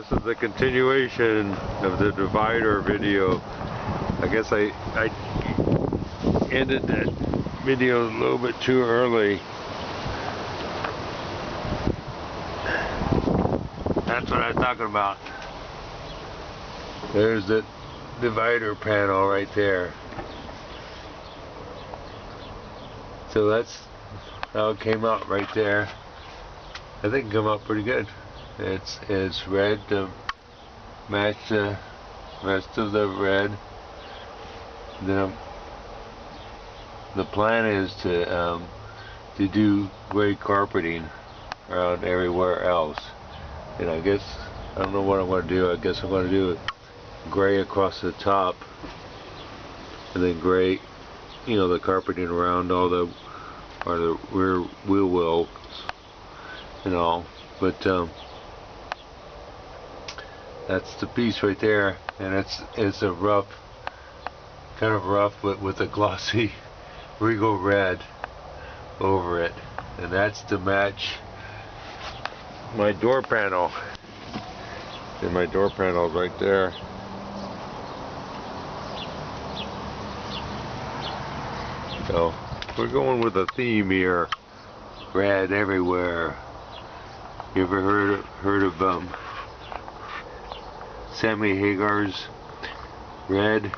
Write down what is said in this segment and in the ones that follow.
this is the continuation of the divider video. I guess I ended that video a little bit too early. That's what I'm talking about. There's the divider panel right there. So that's how it came out right there. I think it came out pretty good. It's red to match the rest of the red. Then the plan is to do gray carpeting around everywhere else. And I guess I don't know what I'm going to do. I guess I'm going to do gray across the top, and then gray, you know, the carpeting around all the rear wheel wells and all. But that's the piece right there, and it's a rough, kind of rough, but with a glossy regal red over it, and that's to match my door panel. And my door panel right there. So we're going with a theme here. Red everywhere. You ever heard of Sammy Hagar's Red?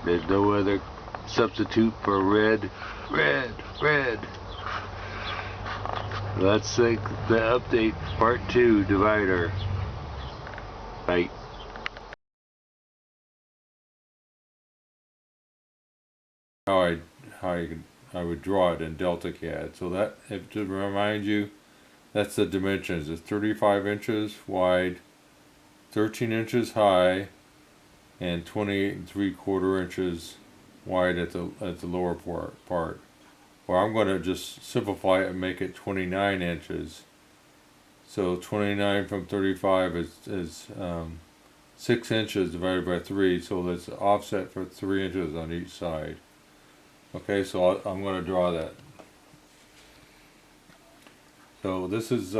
There's no other substitute for red. Red, red. Let's take the update part 2 divider. Bye. How I would draw it in Deltacad. So that, to remind you, that's the dimensions. It's 35 inches wide, 13 inches high, and 28 3/4 inches wide at the lower part. Well, I'm going to just simplify it and make it 29 inches. So 29 from 35 is 6 inches divided by 3, so that's offset for 3 inches on each side. Okay, so I'm going to draw that. So this is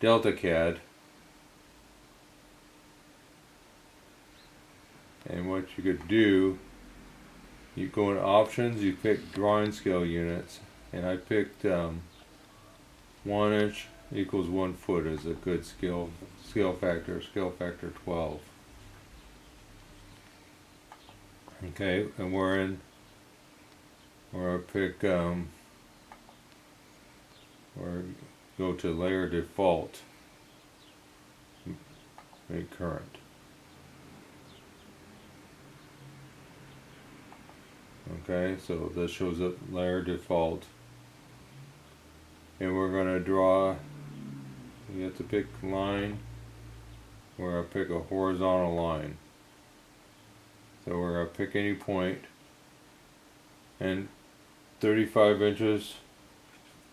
Deltacad. And what you could do, you go in options, you pick drawing scale units, and I picked 1 inch equals 1 foot as a good scale factor 12. Okay, and where I pick or go to layer default, make current. Okay, so this shows up layer default, and we're going to draw. You have to pick line, where I pick a horizontal line. So we're going to pick any point, and 35 inches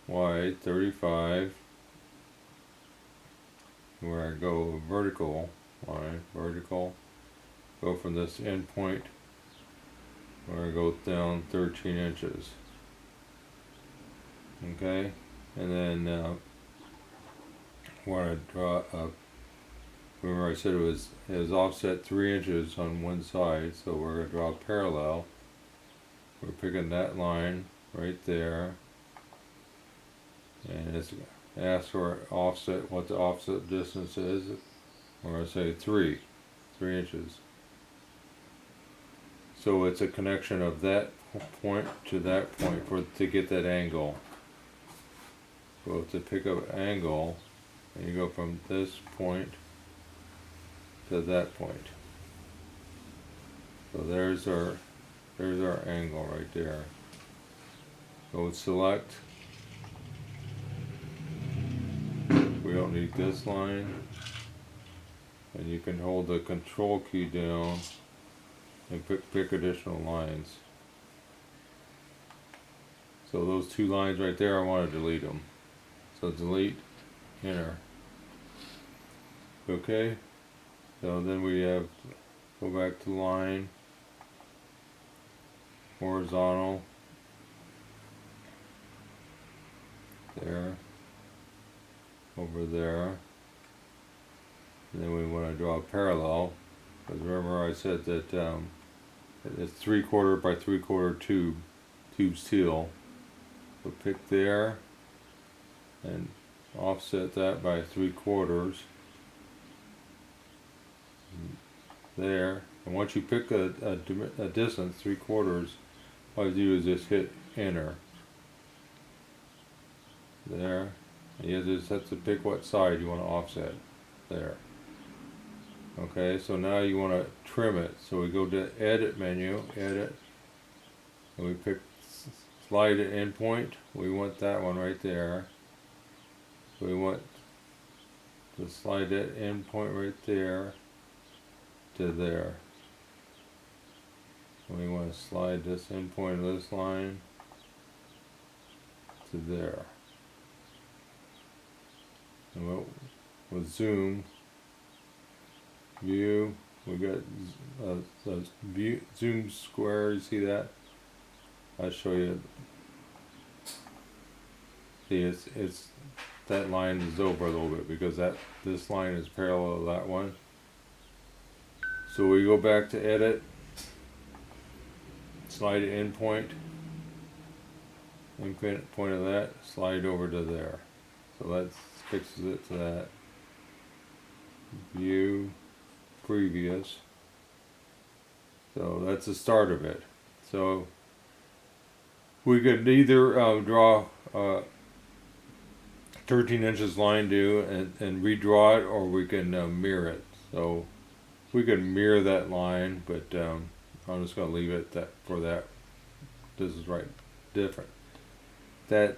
wide, 35, where I go vertical line, vertical, go from this end point, where I go down 13 inches. Okay, and then when I draw up, remember I said it was offset 3 inches on one side, so we're going to draw a parallel. We're picking that line right there, and it's asked for offset, what the offset distance is. We're going to say 3 inches. So it's a connection of that point to that point to get that angle. So to pick up angle, and you go from this point to that point. So there's our angle right there. So select. We don't need this line, and you can hold the control key down and pick additional lines. So those 2 lines right there, I want to delete them. So delete, enter. Okay. So then we have, go back to line, horizontal, there, over there. And then we want to draw a parallel, because remember I said that it's 3/4 by 3/4 tube steel. So pick there and offset that by 3/4 there. And once you pick a distance, 3/4, all you do is just hit enter. There. And you just have to pick what side you want to offset. There. Okay, so now you want to trim it. So we go to edit menu, edit, and we pick slide at endpoint. We want that one right there. We want to slide that endpoint right there to there. And we want to slide this endpoint of this line to there. And we'll zoom, view, we got the view, zoom square, you see that? I'll show you. See, it's that line is over a little bit because this line is parallel to that one. So we go back to edit, slide to endpoint of that, slide over to there. So that fixes it to that. View, previous. So that's the start of it. So we could either draw 13 inches line and redraw it, or we can mirror it. So we can mirror that line, but I'm just going to leave it for that. This is right different. That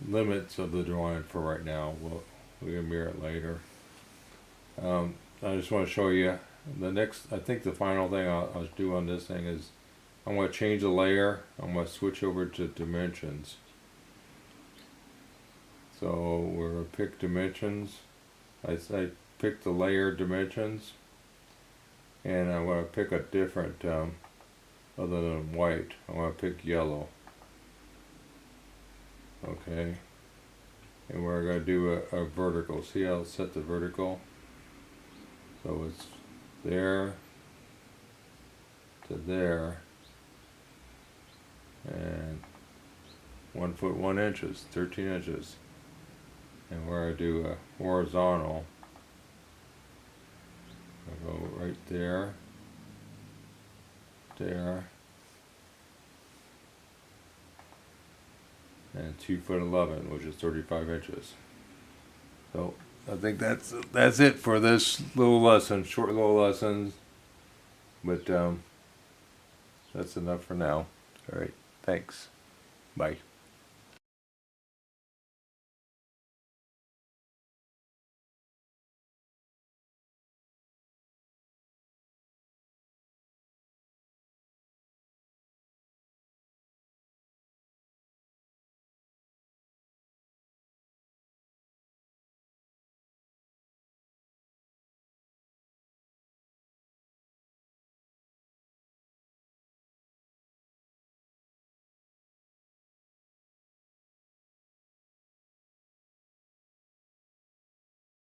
limits of the drawing for right now. We can mirror it later. I just want to show you the next. I think the final thing I'll do on this thing is I'm going to change the layer. I'm going to switch over to dimensions. So we're going to pick dimensions. I pick the layer dimensions, and I'm going to pick a different other than white. I'm going to pick yellow. Okay, and we're going to do a vertical. See how it's set the vertical? So it's there to there, and 1 foot 1 inches, 13 inches. And we're going to do a horizontal. I'll go right there, there, and 2 foot 11, which is 35 inches. So I think that's it for this little lesson, short little lessons. But that's enough for now. All right, thanks. Bye.